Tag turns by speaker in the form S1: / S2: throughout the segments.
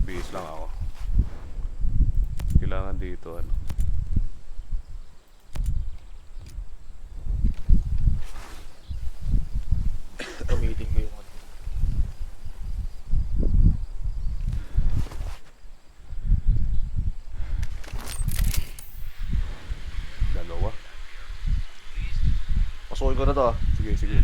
S1: Bihis lang ako. Kailangan dito ano.
S2: Gamitin ko yung ano.
S1: Dalawa.
S2: Pasukin ko na to ah.
S1: Sige, sige.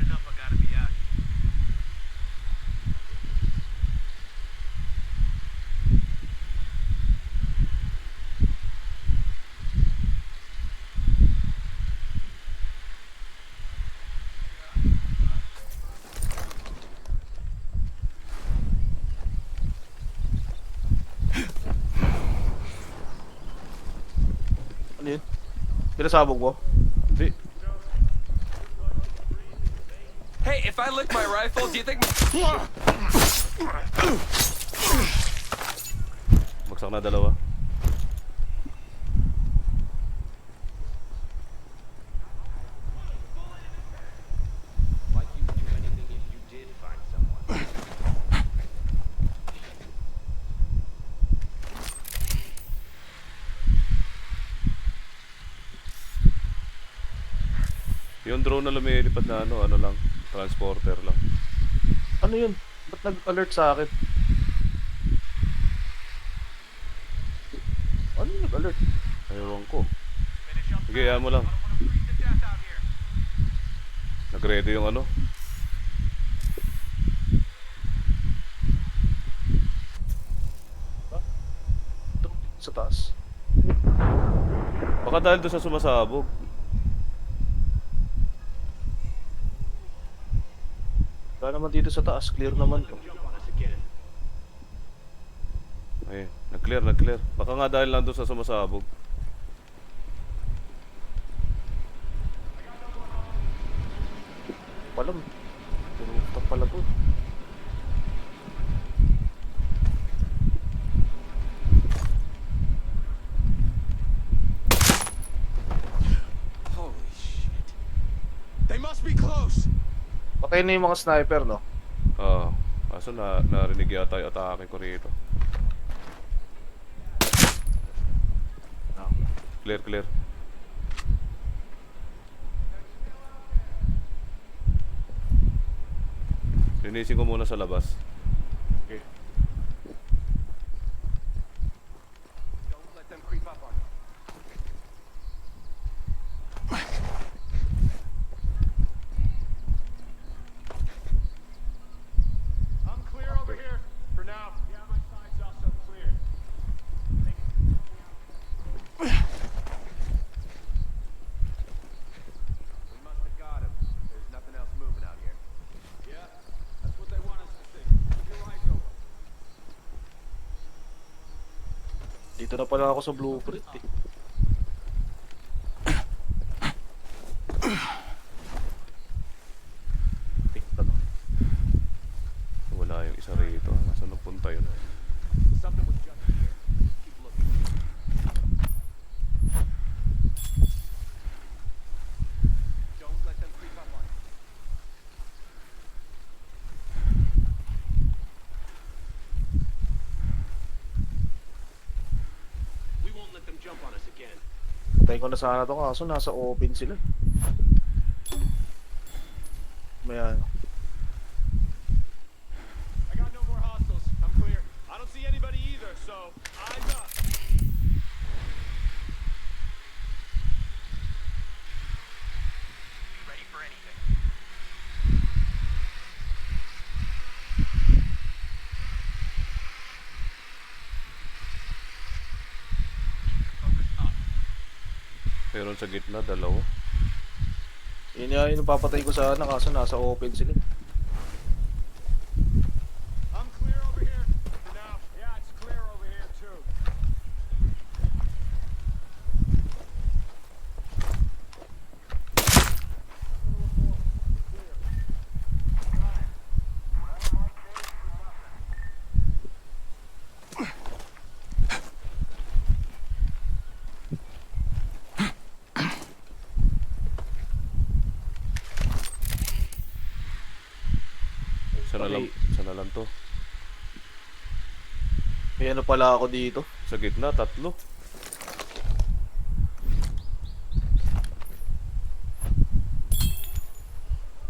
S2: Ano yun? Pinasabog mo?
S1: Hindi.
S3: Hey, if I lick my rifle, do you think...
S1: Bagsak na dalawa.
S3: Like you would do anything if you did find someone.
S1: Yung drone na lumilipad na ano lang. Transporter lang.
S2: Ano yun? Ba't nag-alert sa akin? Ano yung nag-alert?
S1: Ewan ko. Sige, yan mo lang. Nag-ready yung ano.
S2: Sa taas.
S1: Baka dahil doon sa sumasabog.
S2: Wala naman dito sa taas. Clear naman to.
S1: Ay, nag-clear, nag-clear. Baka nga dahil lang doon sa sumasabog.
S2: Palam. Rooftop pala to.
S3: Holy shit. They must be close.
S2: Patay na yung mga sniper, no?
S1: Oo. Kaso narinig yata yung atake ko rito. Clear, clear. Linisin ko muna sa labas.
S2: Okay.
S3: Don't let them creep up on you. I'm clear over here for now. Yeah, my side's also clear. We must have got him. There's nothing else moving out here. Yeah, that's what they want us to think. Keep your eyes open.
S2: Dito na pala ako sa blueprint eh. Tingnan mo.
S1: Wala yung isa rito. Nasaan nagpunta yun?
S3: Something was just here. Keep looking. Don't let them creep up on you. We won't let them jump on us again.
S2: Patay ko na sana to kaso nasa open sila. May ano.
S3: I got no more hostiles. I'm clear. I don't see anybody either, so eyes up. Be ready for anything. Focus up.
S1: Meron sa gitna, dalawa.
S2: Yun yung papatay ko sana kaso nasa open sila.
S3: I'm clear over here for now. Yeah, it's clear over here too.
S1: Sana lang to.
S2: May ano pala ako dito.
S1: Sa gitna, tatlo.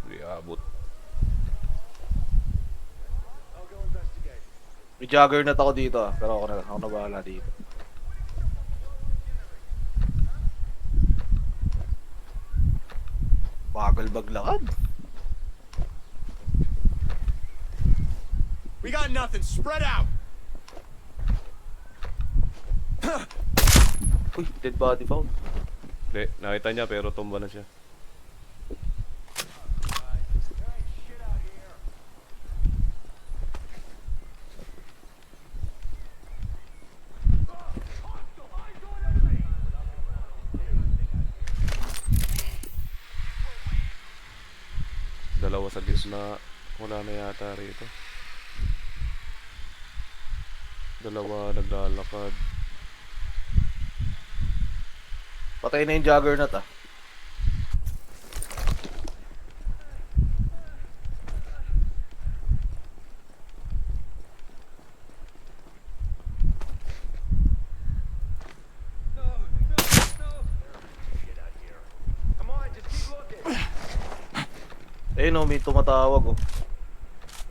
S1: Hindi abot.
S3: I'll go investigate.
S2: May juggernaut ako dito ah. Pero ako na bahala dito. Bagal baglakad.
S3: We got nothing. Spread out.
S2: Uy, dead body found.
S1: Hindi, nakita niya pero tumba na siya. Dalawa sa gitna. Wala na yata rito. Dalawa naglalakad.
S2: Patay na yung juggernaut ah.
S3: Come on, just keep looking.
S2: Ayun oh, may tumatawag oh.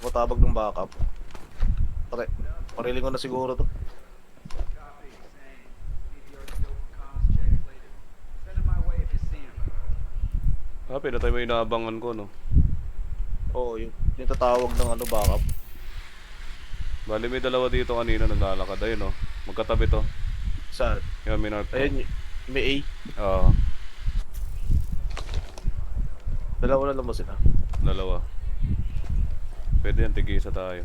S2: Tumatawag ng backup. Pare, pariling ko na siguro to.
S3: Copy. Same. Need the orthodox comms check later. Send him my way if you see him.
S1: Pinatay mo yung inaabangan ko, no?
S2: Oo, yung tatawag ng ano, backup.
S1: Bali may dalawa dito kanina naglalakad. Ayun, no? Magkatabi to.
S2: Saan?
S1: Yung minark ko.
S2: Ayun, may A.
S1: Oo,
S2: Dalawa na naman sila.
S1: dalawa. Pwede yan, tigisa tayo.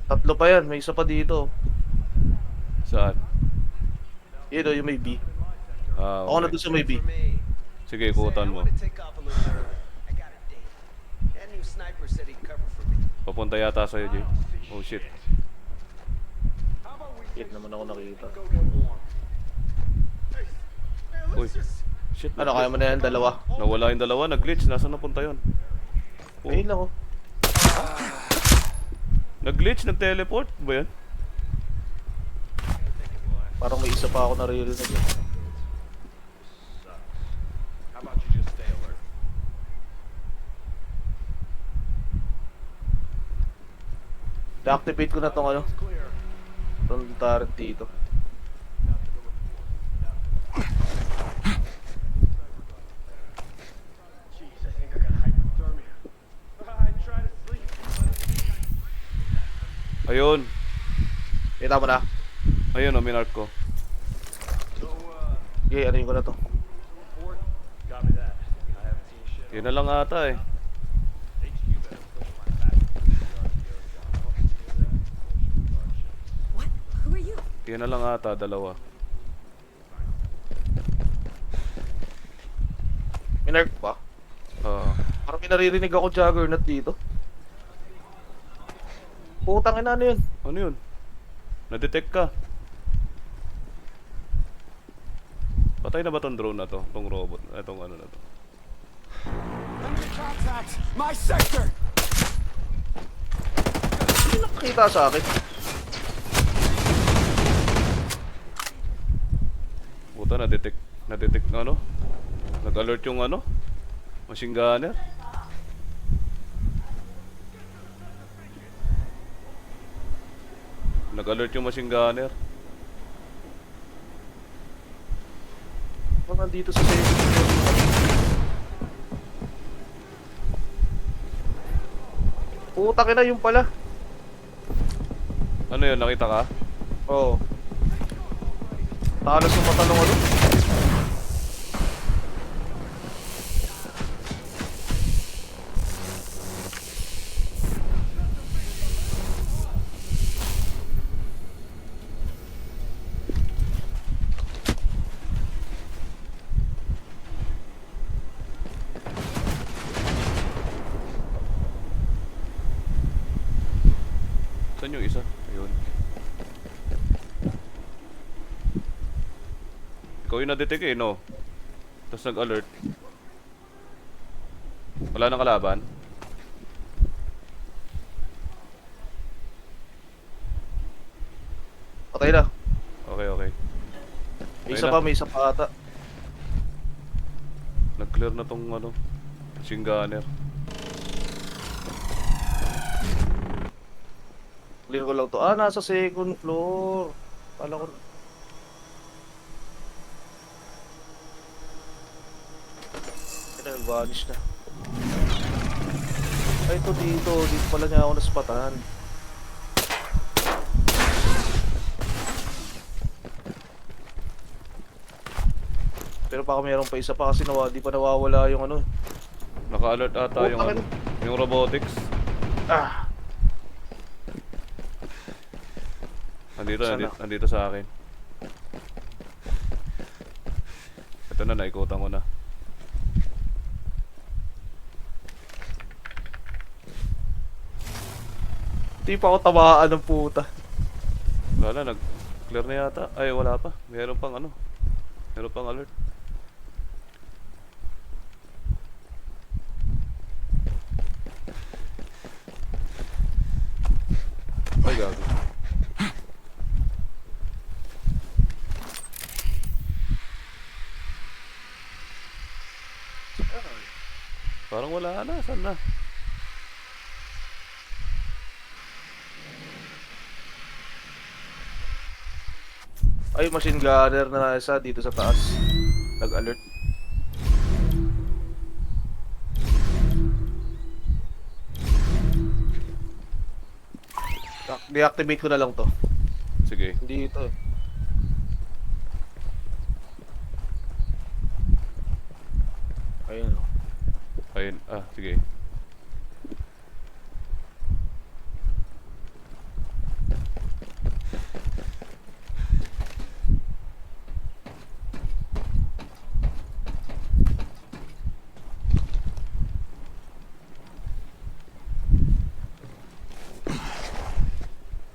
S2: Tatlo pa yan, may isa pa dito.
S1: Saan?
S2: Yun oh, yung may B.
S1: Okay.
S2: Ako na doon sa may B.
S1: Sige, ikutan mo. Papunta yata sa'yo, Jay. Oh shit.
S2: Yun naman ako nakita.
S3: Go get warm. Hey, man,
S1: Uy.
S3: let's just...
S1: Shit.
S2: Ano, kaya mo na yan, dalawa?
S1: Nawala yung dalawa, nag-glitch. Nasaan napunta yun? Oh.
S2: Ayun lang oh.
S1: Nag-glitch, nag-teleport ba yan?
S2: Parang may isa pa ako naririnig eh.
S3: How about you just stay alert?
S2: I-activate ko na tong ano,
S3: It's clear.
S2: tong turret dito.
S3: Jeez, I think I got hypothermia. I try to sleep.
S1: Ayun.
S2: Kita mo na.
S1: Ayun, oh, minark ko.
S3: So,
S2: Okay, ano ko na to.
S3: fourth, copy that. I haven't seen shit.
S1: Yun na lang ata eh.
S3: HQ better push my back.
S4: What? Who are you?
S1: Yun na lang ata, dalawa.
S2: Minark pa.
S1: Oo.
S2: Parang may naririnig ako juggernaut dito. Putang ina, ano yun?
S1: Ano yun? Na-detect ka. Patay na ba tong drone na to? Tong robot? Itong ano na to?
S3: Enemy contact! My sector!
S2: Hindi nakakita sa akin.
S1: Puta, na-detect. Na-detect na ano? Nag-alert yung ano? Machine gunner? Nag-alert yung machine gunner.
S2: Parang nandito sa safety. Putang ina, yung pala.
S1: Ano yun? Nakita ka?
S2: Oo. Talos yung mata nung ano.
S1: Saan yung isa? Ayun. Ikaw yung na-detect eh, no? Tapos nag-alert. Wala nang kalaban?
S2: Patay na.
S1: Okay, okay.
S2: May
S1: Ayun
S2: isa
S1: na.
S2: pa, may isa pa ata.
S1: Nag-clear na tong ano, machine gunner.
S2: Clear ko lang to. Ah, nasa second floor. Kala ko... Ay, vanish na. Ay, ito dito. Dito pala niya ako naspatan. Pero baka mayroon pa isa pa kasi di pa nawawala yung ano.
S1: Naka-alert ata
S2: Oh,
S1: yung
S2: bakit?
S1: ano, yung robotics.
S2: Ah!
S1: Nandito,
S2: Sana.
S1: nandito sa akin. Ito na, naikutan ko na.
S2: Di pa ako tamaan ng puta.
S1: Wala na, nag-clear na yata. Ay, wala pa. Meron pang ano. Meron pang alert. Ay, gago. Parang wala na. Saan na?
S2: Ay, machine gunner na isa dito sa taas. Nag-alert. Deactivate ko na lang to.
S1: Sige.
S2: Hindi ito eh. Ayun oh.
S1: Ayun. Ah, sige.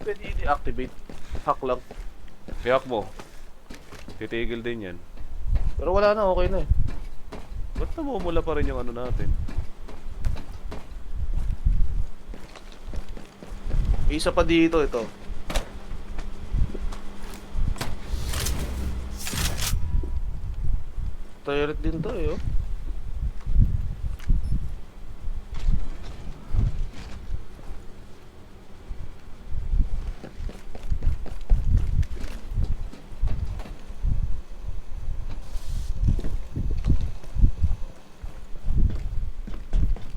S2: Pwede i-deactivate. Hack lang.
S1: Piyak mo. Titigil din yan.
S2: Pero wala na, okay na eh.
S1: Ba't namumula pa rin yung ano natin?
S2: Isa pa dito ito. Turret din to eh oh.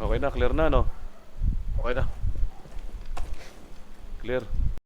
S1: Okay na, clear na, no?
S2: Okay na.
S1: Clear.